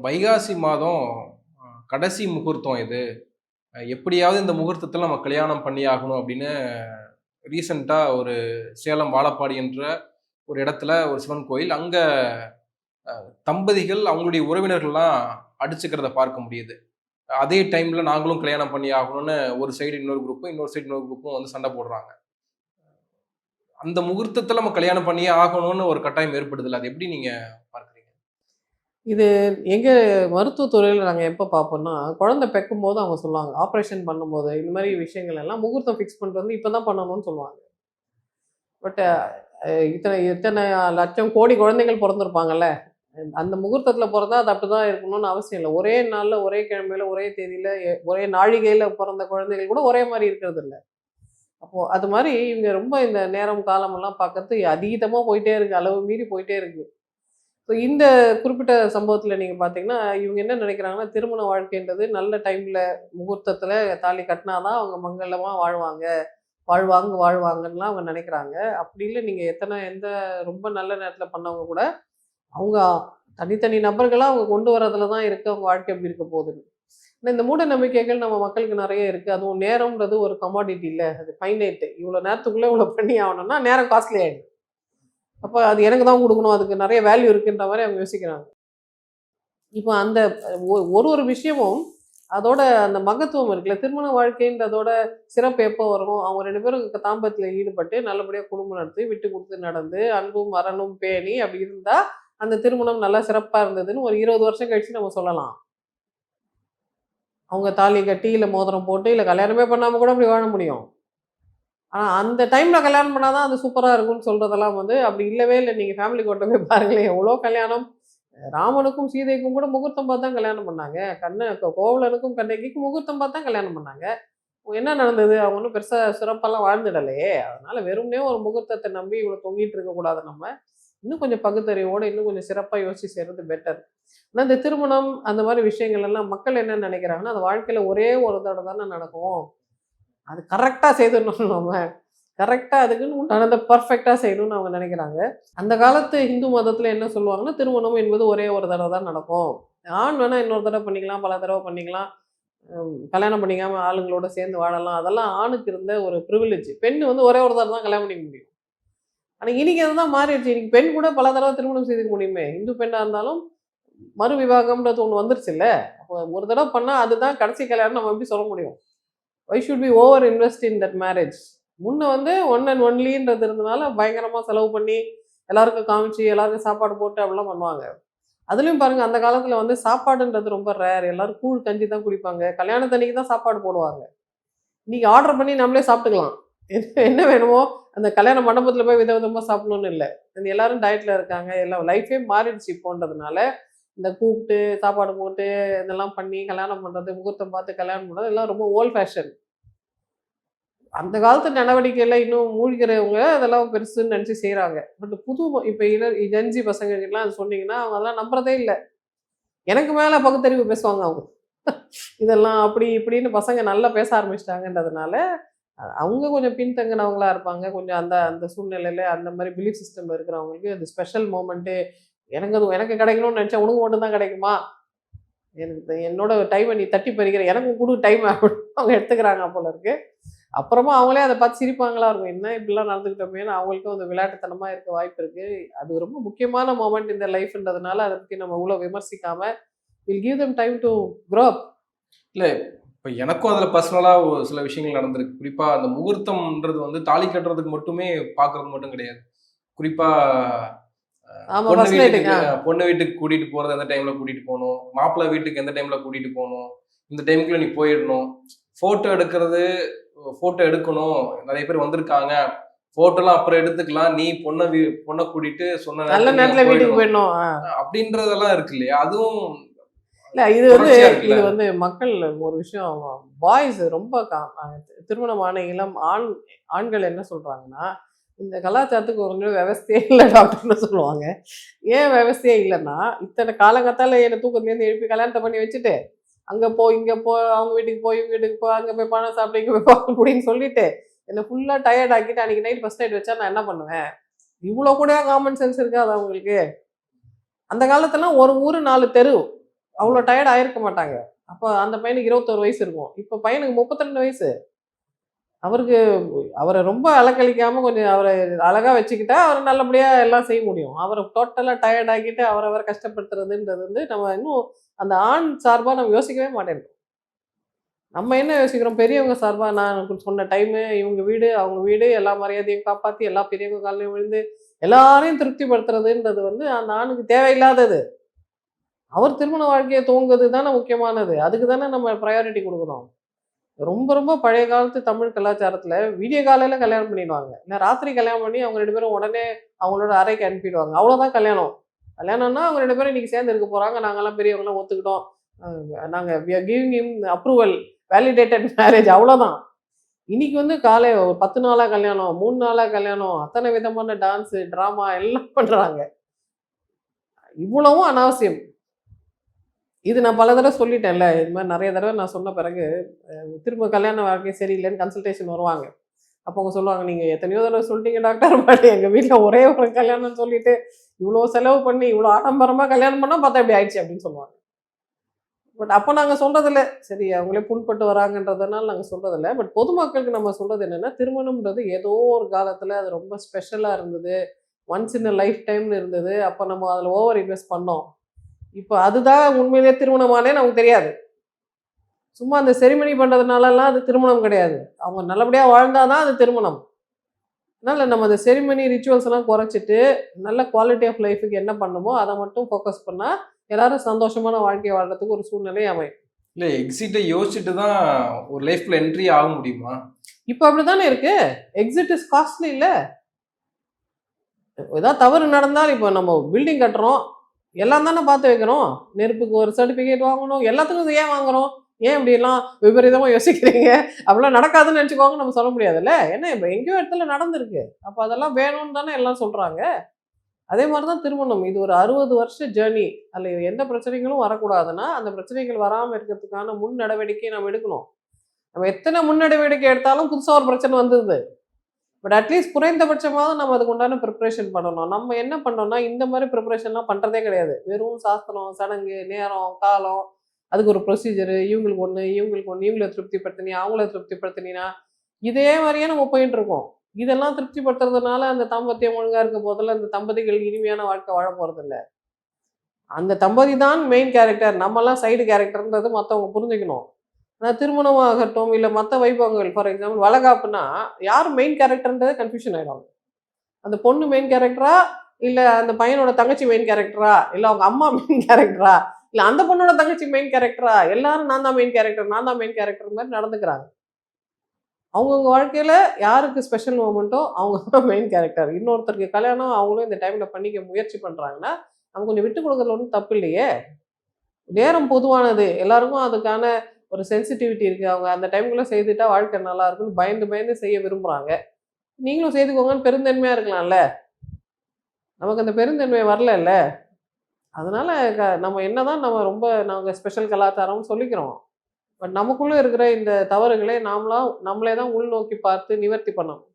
வைகாசி மாதம் கடைசி முகூர்த்தம் இது. எப்படியாவது இந்த முகூர்த்தத்துல நம்ம கல்யாணம் பண்ணி ஆகணும் அப்படின்னு ரீசென்ட்டா ஒரு சேலம் வாழப்பாடி என்ற ஒரு இடத்துல ஒரு சிவன் கோயில். அங்க தம்பதிகள் அவங்களுடைய உறவினர்கள்லாம் அடிச்சுக்கிறத பார்க்க முடியுது. அதே டைம்ல நாங்களும் கல்யாணம் பண்ணி ஆகணும்னு ஒரு சைடு இன்னொரு குரூப்பும், இன்னொரு சைடு இன்னொரு குரூப்பும் வந்து சண்டை போடுறாங்க. அந்த முகூர்த்தத்துல நம்ம கல்யாணம் பண்ணியே ஆகணும்னு ஒரு கட்டாயம் ஏற்படுதுல்ல. அது எப்படி நீங்க பார்க்குறீங்க? இது எங்க மருத்துவத் துறையில நாங்க எப்ப பார்ப்போம்னா, குழந்தை பெக்கும்போது அவங்க சொல்லுவாங்க. ஆப்பரேஷன் பண்ணும்போது, இந்த மாரி விஷயங்கள் எல்லாம் முகூர்த்தம் ஃபிக்ஸ் பண்ணிட்டு வந்து இப்ப தான் பண்ணணும்னு சொல்லுவாங்க. பட் இத்தனை இத்தனை லட்சம் கோடி குழந்தைகள் பொறந்திருப்பாங்கல்ல. அந்த முகூர்த்தத்துல பொறந்தா அது அப்படிதான் இருக்கணும்னு அவசியம் இல்ல. ஒரே நாள்ல, ஒரே கிழமையில, ஒரே தேதியில, ஒரே நாழிகையில பொறந்த குழந்தைகள் கூட ஒரே மாரி இருக்கிறதில்ல. அப்போ அது மாரி இவங்க ரொம்ப இந்த நேரம், காலமெல்லாம் பார்க்கறது அதீதமா போயிட்டே இருக்கு. அளவு மீறி போயிட்டே இருக்கு. ஸோ இந்த குறிப்பிட்ட சம்பவத்துல நீங்க பார்த்தீங்கன்னா, இவங்க என்ன நினைக்கிறாங்கன்னா, திருமண வாழ்க்கைன்றது நல்ல டைம்ல முகூர்த்தத்துல தாலி கட்டினா தான் அவங்க மங்களமா வாழ்வாங்க. வாழ்வாங்கன்னுலாம் அவங்க நினைக்கிறாங்க. அப்படி இல்ல நீங்க எந்த ரொம்ப நல்ல நேரத்துல பண்ணவங்க கூட, அவங்க தனித்தனி நபர்களா அவங்க கொண்டு வரதுல தான் இருக்கு அவங்க வாழ்க்கை எப்படி இருக்க போகுதுன்னு. ஆனா இந்த மூட நம்பிக்கைகள் நம்ம மக்களுக்கு நெறைய இருக்கு. அதுவும் நேரம்ன்றது ஒரு கமாடிட்டி இல்ல. அது ஃபைனைட். இவ்வளோ நேரத்துக்குள்ள இவ்வளோ பண்ணி ஆகணும்னா நேரம் காஸ்ட்லி ஆயிடும். அப்ப அது எனக்கு தான் குடுக்கணும். அதுக்கு நெறைய வேல்யூ இருக்குன்ற மாரி அவங்க யோசிக்கிறாங்க. இப்ப அந்த ஒரு ஒரு விஷயமும் அதோட அந்த மகத்துவம் இருக்குல்ல. திருமண வாழ்க்கைன்றதோட சிறப்பு எப்போ வரும்? அவங்க 2 பேரும் தாம்பத்தியத்துல ஈடுபட்டு நல்லபடியா குடும்பம் நடத்தி, விட்டு குடுத்து நடந்து, அன்பும் அறனும் பேணி அப்படி இருந்தா, அந்த திருமணம் நல்லா சிறப்பா இருந்ததுன்னு ஒரு 20 வருஷம் கழிச்சு நம்ம சொல்லலாம். அவங்க தாலி கட்டி, இல்ல மோதிரம் போட்டு, இல்ல கல்யாணமே பண்ணாம கூட அப்படி வாழ முடியும். ஆனா அந்த டைம்ல கல்யாணம் பண்ணா தான் அது சூப்பரா இருக்கும்னு சொல்றதெல்லாம் வந்து அப்படி இல்லவே இல்ல. நீங்க ஃபேமிலி கோட்ட போய் பாருங்களேன். எவ்வளோ கல்யாணம். ராமனுக்கும் சீதைக்கும் கூட முகூர்த்தம் பார்த்து தான் கல்யாணம் பண்ணாங்க. கோவலனுக்கும் கண்ணகிக்கும் முகூர்த்தம் பார்த்து தான் கல்யாணம் பண்ணாங்க. என்ன நடந்தது? அவங்க ஒண்ணும் பெருசா சிறப்பாலாம் வாழ்ந்துடலையே! அதனால வெறுமனே ஒரு முகூர்த்தத்த நம்பி இவ்வளோ தொங்கிட்டு இருக்கக்கூடாது நம்ம. இன்னும் கொஞ்சம் பகுத்தறிவோட, இன்னும் கொஞ்சம் சிறப்பா யோசிச்சு செய்றது பெட்டர். ஆனா இந்த திருமணம் அந்த மாரி விஷயங்கள் எல்லாம் மக்கள் என்ன நெனைக்கிறாங்கன்னா, அது வாழ்க்கையில ஒரே ஒரு தடவ தானே நடக்கும். அது கரெக்ட்டா செய்துடணும் நம்ம. கரெக்ட்டா அதுக்குன்னு உண்டானத பெர்ஃபெக்ட்டா செய்யணும்னு அவங்க நெனைக்கிறாங்க. அந்த காலத்து இந்து மதத்துல என்ன சொல்லுவாங்கன்னா, திருமணம் என்பது ஒரே ஒரு தடவ தான் நடக்கும். ஆண் வேணா இன்னொரு தடவ பண்ணிக்கலாம், பல தடவ பண்ணிக்கலாம். கல்யாணம் பண்ணிக்காம ஆளுங்களோட சேர்ந்து வாழலாம். அதெல்லாம் ஆணுக்கு இருந்த ஒரு பிரிவிலேஜ். பெண் வந்து ஒரே ஒரு தடவ தான் கல்யாணம் பண்ணிக்க முடியும். ஆனா இன்னைக்கு அதுதான் மாறிடுச்சு. இன்னைக்கு பெண் கூட பல தடவ திருமணம் செய்துக்க முடியுமே! இந்து பெண்ணா இருந்தாலும் மறு விவாகம்ன்றது ஒண்ணு வந்துருச்சுல்ல. அப்போ ஒரு தடவ பண்ணா அதுதான் கடைசி கல்யாணம்னு நம்ம எப்படி சொல்ல முடியும்? Why should we over invest in that marriage? முன்ன வந்து ஒன் அண்ட் ஒன்லின்றது இருந்தனால பயங்கரமா செலவு பண்ணி, எல்லாருக்கும் காமிச்சு, எல்லாருக்கும் சாப்பாடு போட்டு அப்படிலாம் பண்ணுவாங்க. அதுலயும் பாருங்க அந்த காலத்துல வந்து சாப்பாடுன்றது ரொம்ப ரேர். எல்லாரும் கூழ், கஞ்சி தான் குடிப்பாங்க. கல்யாணத்தன்னைக்கு தான் சாப்பாடு போடுவாங்க. இன்னைக்கு ஆர்டர் பண்ணி நம்மளே சாப்பிட்டுக்கலாம். என்ன வேணுமோ அந்த கல்யாண மண்டபத்துல போய் விதவிதமா சாப்பிடணும்னு இல்ல. எல்லாரும் டயட்ல இருக்காங்க. எல்லாம் லைஃபே மாறிடுச்சு இப்போன்றதுனால, இந்த கூப்பிட்டு, சாப்பாடு போட்டு, இதெல்லாம் பண்ணி கல்யாணம் பண்றது, முகூர்த்தம் பார்த்து கல்யாணம் பண்றது எல்லாம் ரொம்ப ஓல்ட் ஃபேஷன். அந்த காலத்து நடவடிக்கையில இன்னும் மூழ்கிறவங்க அதெல்லாம் பெருசுன்னு நினைச்சு செய்றாங்க. பட் இப்ப ஜென்ஸி பசங்ககிட்டலாம் அது சொன்னீங்கன்னா, அவங்க அதெல்லாம் நம்புறதே இல்ல. எனக்கு மேல பகுத்தறிவு பேசுவாங்க அவங்க. இதெல்லாம் அப்படி இப்படின்னு பசங்க நல்லா பேச ஆரம்பிச்சுட்டாங்கன்றதுனால, அவங்க கொஞ்சம் பின்தங்கினவங்களா இருப்பாங்க. கொஞ்சம் அந்த அந்த சூழ்நிலையில அந்த மாரி பிலீஃப் சிஸ்டம்ல இருக்கிறவங்களுக்கு அது ஸ்பெஷல் மொமெண்ட்டு எனக்கு கிடைக்கணும்னு நெனச்சா உனக்கு மட்டும் தான் கிடைக்குமா? எனக்கு என்னோட டைம நீ தட்டி பறிக்கிற எனக்கும் குடு டைம் அப்படின்னு அவங்க எடுத்துக்கிறாங்க போல இருக்கு. அப்புறமா அவங்களே அத பார்த்து சிரிப்பாங்களா இருக்கும். என்ன இப்படிலாம் நடந்துக்கிட்டோமேன்னு அவங்களுக்கும் அந்த விளையாட்டுத்தனமா இருக்க வாய்ப்பு இருக்கு. அது ரொம்ப முக்கியமான மொமெண்ட் இந்த லைஃப்ன்றதுனால அத பத்தி நம்ம இவ்ளோ விமர்சிக்காம, will give them time to grow up. இல்ல, இப்ப எனக்கும் அதுல பர்சனலா ஒரு சில விஷயங்கள் நடந்திருக்கு. குறிப்பா அந்த முகூர்த்தம்ன்றது வந்து தாலி கட்டுறதுக்கு மட்டுமே பார்க்கறது மட்டும் கிடையாது. குறிப்பா ஆமா, பொண்ணு ஃபர்ஸ்ட் வீட்டுக்கு நைட்டுக்கு. பொண்ணு வீட்டுக்கு கூட்டிட்டு போறது எந்த டைம்ல கூட்டிட்டு போணும். மாப்பிள்ளை வீட்டுக்கு எந்த டைம்ல கூட்டிட்டு போணும். இந்த டைம்க்குள்ள நீ போயிடணும். ஃபோட்டோ எடுக்கிறது, ஃபோட்டோ எடுக்கணும். நெறைய பேர் வந்திருக்காங்க. ஃபோட்டோலாம் அப்புறம் எடுத்துக்கலாம். நீ பொண்ண கூட்டிட்டு சொன்ன நல்ல நேரத்துக்கு நீ அங்க நேரத்துல வீட்டுக்கு போயிடணும். போயிடணும். அப்படின்றதெல்லாம் இருக்கு இல்லையா? அதுவும் இல்ல தொடர்ச்சியா இருக்குல்ல. இது வந்து மக்கள் ஒரு விஷயம் பாய்ஸ் ரொம்ப திருமணமான இளம் ஆண்கள் என்ன சொல்றாங்கன்னா, இந்த கலாச்சாரத்துக்கு ஒரு விவஸ்தையே இல்ல டாக்டர்ன்னு சொல்லுவாங்க. ஏன் விவஸ்தையே இல்லன்னா, இத்தனை காலங்காத்தால என்ன தூக்கத்துலேருந்து எழுப்பி கல்யாணத்த பண்ணி வச்சுட்டு, அங்க போ, இங்க போ, அவங்க வீட்டுக்கு போ, இவங்க வீட்டுக்கு போ, அங்க போய் பணம் சாப்பிடு, இங்க போய் பால் குடின்னு சொல்லிட்டு, என்ன ஃபுல்லா டயர்ட் ஆக்கிட்டு அன்னைக்கு நைட் ஃபர்ஸ்ட் நைட் வச்சா நான் என்ன பண்ணுவேன்? இவ்ளோ கூட காமன் சென்ஸ் இருக்காதா உங்களுக்கு? அந்த காலத்துலலாம் ஒரு ஊரு 4 தெரு. அவ்வளோ டயர்ட் ஆயிருக்க மாட்டாங்க. அப்போ அந்த பையனுக்கு 21 வயசு இருக்கும். இப்போ பையனுக்கு 32 வயசு. அவருக்கு அவரை ரொம்ப அலக்கழிக்காம கொஞ்சம் அவரை அழகா வச்சுக்கிட்டா அவர் நல்லபடியா எல்லாம் செய்ய முடியும். அவரை டோட்டலா டயர்ட் ஆக்கிட்டு அவரை கஷ்டப்படுத்துறதுன்றது வந்து நம்ம இன்னும் அந்த ஆண் சார்பா நம்ம யோசிக்கவே மாட்டேன்றோம். நம்ம என்ன யோசிக்கிறோம், பெரியவங்க சார்பா நான் எனக்கு சொன்ன டைமு, இவங்க வீடு, அவங்க வீடு, எல்லா மரியாதையும் காப்பாத்தி, எல்லா பெரியவங்க கால்லயும் விழுந்து, எல்லாரையும் திருப்திப்படுத்துறதுன்றது வந்து அந்த ஆணுக்கு தேவையில்லாதது. அவர் திருமண வாழ்க்கைய துவங்குறது தானே முக்கியமானது. அதுக்கு தானே நம்ம ப்ரையாரிட்டி குடுக்கணும். ரொம்ப ரொம்ப பழைய காலத்து தமிழ் கலாச்சாரத்துல விடிய காலையில கல்யாணம் பண்ணிடுவாங்க. இல்ல ராத்திரி கல்யாணம் பண்ணி அவங்க 2 பேரும் உடனே அவங்களோட அறைக்கு அனுப்பிடுவாங்க. அவ்வளோதான் கல்யாணம். கல்யாணம்னா அவங்க 2 பேரும் இன்னைக்கு சேர்ந்து இருக்க போறாங்க. நாங்கலாம் பெரியவங்கலாம் ஒத்துக்கிட்டோம். நாங்க we are giving him approval, validated marriage அவ்வளோதான். இன்னைக்கு வந்து காலை ஒரு 10 நாளா கல்யாணம், 3 நாளா கல்யாணம், அத்தனை விதமான டான்ஸு, டிராமா எல்லாம் பண்றாங்க. இவ்வளவும் அனாவசியம். இது நான் பல தடவ சொல்லிட்டேன்ல. இது மாரி நெறைய தடவ நான் சொன்ன பிறகு, திரும்ப கல்யாண வாழ்க்கை சரியில்லைன்னு கன்சல்டேஷன் வருவாங்க. அப்போ அவங்க சொல்லுவாங்க, "நீங்க எத்தனையோ தடவ சொல்லிட்டீங்க டாக்டர். பட் எங்க வீட்ல ஒரே ஒரு கல்யாணம்னு சொல்லிட்டு, இவ்ளோ செலவு பண்ணி, இவ்ளோ ஆடம்பரமா கல்யாணம் பண்ணா பார்த்தா இப்படி ஆயிடுச்சு" அப்படின்னு சொல்லுவாங்க. பட் அப்ப நாங்க சொல்றதில்ல. சரி அவங்களே புண்பட்டு வராங்கன்றதுனால நாங்க சொல்றதில்ல. பட் பொதுமக்களுக்கு நம்ம சொல்றது என்னன்னா, திருமணம்ன்றது ஏதோ ஒரு காலத்துல அது ரொம்ப ஸ்பெஷலா இருந்தது. ஒன்ஸ் இன் அ லைஃப் டைம்னு இருந்தது. அப்ப நம்ம அதுல ஓவர் இன்வெஸ்ட் பண்ணோம். இப்ப அதுதான் உண்மையிலேயே திருமணமான்னே நமக்கு தெரியாது. சும்மா அந்த செரிமனி பண்றதுனாலலாம் அது திருமணம் கிடையாது. அவங்க நல்லபடியா வாழ்ந்தா தான் அது திருமணம். அதனால நம்ம அந்த செரிமனி ரிச்சுவல்ஸ் எல்லாம் குறைச்சிட்டு, நல்ல குவாலிட்டி ஆஃப் லைஃப்க்கு என்ன பண்ணணுமோ, அத மட்டும் ஃபோக்கஸ் பண்ணா, எல்லாரும் சந்தோஷமான வாழ்க்கை வாழ்றதுக்கு ஒரு சூழ்நிலை அமையும். இல்ல எக்ஸிட்ட யோசிச்சுட்டு தான் ஒரு லைஃப்குள்ள என்ட்ரி ஆக முடியுமா? இப்ப அப்படித்தானே இருக்கு. எக்ஸிட் இஸ் காஸ்ட்லி இல்ல. ஏதாவது தவறு நடந்தால் இப்போ நம்ம பில்டிங் கட்டுறோம். எல்லாம் தானே பார்த்து வைக்கிறோம். நெருப்புக்கு ஒரு சர்டிஃபிகேட் வாங்கணும். எல்லாத்துக்கும் இது ஏன் வாங்குறோம்? ஏன் இப்படியெல்லாம் விபரீதமா யோசிக்கிறீங்க? அப்படிலாம் நடக்காதுன்னு நினச்சுக்கோங்கன்னு நம்ம சொல்ல முடியாதுல்ல. ஏன்னா இப்ப எங்கேயோ இடத்துல நடந்திருக்கு. அப்ப அதெல்லாம் வேணும்னு தானே எல்லாம் சொல்றாங்க. அதே மாரி தான் திருமணம். இது ஒரு 60 வருஷ ஜர்னி. அதுல எந்த பிரச்சனைகளும் வரக்கூடாதுன்னா, அந்த பிரச்சனைகள் வராம இருக்கிறதுக்கான முன் நடவடிக்கை நம்ம எடுக்கணும். நம்ம எத்தனை முன் நடவடிக்கை எடுத்தாலும் புதுசா ஒரு பிரச்சனை வந்துருது. பட் அட்லீஸ்ட் குறைந்தபட்சமாவது நம்ம அதுக்கு உண்டான ப்ரிப்பரேஷன் பண்ணணும். நம்ம என்ன பண்ணோம்னா, இந்த மாரி ப்ரிப்பரேஷன்லாம் பண்றதே கிடையாது. வெறும் சாஸ்திரம், சடங்கு, நேரம், காலம், அதுக்கு ஒரு ப்ரொசீஜரு, இவங்களுக்கு ஒண்ணு, இவங்களுக்கு ஒண்ணு, இவங்கள திருப்திப்படுத்தினியா, அவங்கள திருப்திப்படுத்தினினா, இதே மாரியே நம்ம போயிட்டுருக்கோம். இதெல்லாம் திருப்திப்படுத்துறதுனால அந்த தாம்பத்தியம் ஒழுங்கா இருக்க போதில்ல, அந்த தம்பதிகள் இனிமையான வாழ்க்கை வாழ போறதில்ல. அந்த தம்பதி தான் மெயின் கேரக்டர். நம்மலாம் சைடு கேரக்டர்ன்றது மத்தவங்க புரிஞ்சுக்கணும். திருமணம் ஆகட்டும், இல்ல மத்த வைபவங்கள் ஃபார் எக்ஸாம்பிள் வளகாப்புன்னா, யார் மெயின் கேரக்டர்ன்றதே கன்ஃப்யூஷன் ஆயிடும். அந்த பொண்ணு மெயின் கேரக்டரா? இல்ல அந்த பையனோட தங்கச்சி மெயின் கேரக்டரா? இல்ல அவங்க அம்மா மெயின் கேரக்டரா? இல்ல அந்த பொண்ணோட தங்கச்சி மெயின் கேரக்டரா? எல்லாரும் நான் தான் மெயின் கேரக்டர், நான் தான் மெயின் கேரக்டர் மாரி நடந்துக்கிறாங்க. அவங்கவங்க வாழ்க்கையில யாருக்கு ஸ்பெஷல் மொமெண்ட்டோ அவங்க தான் மெயின் கேரக்டர். இன்னொருத்தருக்கு கல்யாணம் அவங்களும் இந்த டைம்ல பண்ணிக்க முயற்சி பண்றாங்கன்னா, நம்ம கொஞ்சம் விட்டு குடுக்குறதுல ஒண்ணும் தப்பு இல்லையே! நேரம் பொதுவானது. எல்லாருக்கும் அதுக்கான ஒரு சென்சிட்டிவிட்டி இருக்கு. அவங்க அந்த டைம்குள்ள செய்துட்டா வாழ்க்கை நல்லா இருக்கும்னு பயந்து பயந்து செய்ய விரும்புறாங்க. நீங்களும் செய்துக்கோங்கன்னு பெருந்தன்மையா இருக்கலாம்ல. நமக்கு அந்த பெருந்தன்மை வரலல்ல. அதனால நம்ம என்னதான் நம்ம ரொம்ப நாங்க ஸ்பெஷல் கலாச்சாரம்னு சொல்லிக்கிறோம். பட் நமக்குள்ள இருக்கிற இந்த தவறுகளை நம்மளே தான் உள்நோக்கி பார்த்து நிவர்த்தி பண்ணணும்.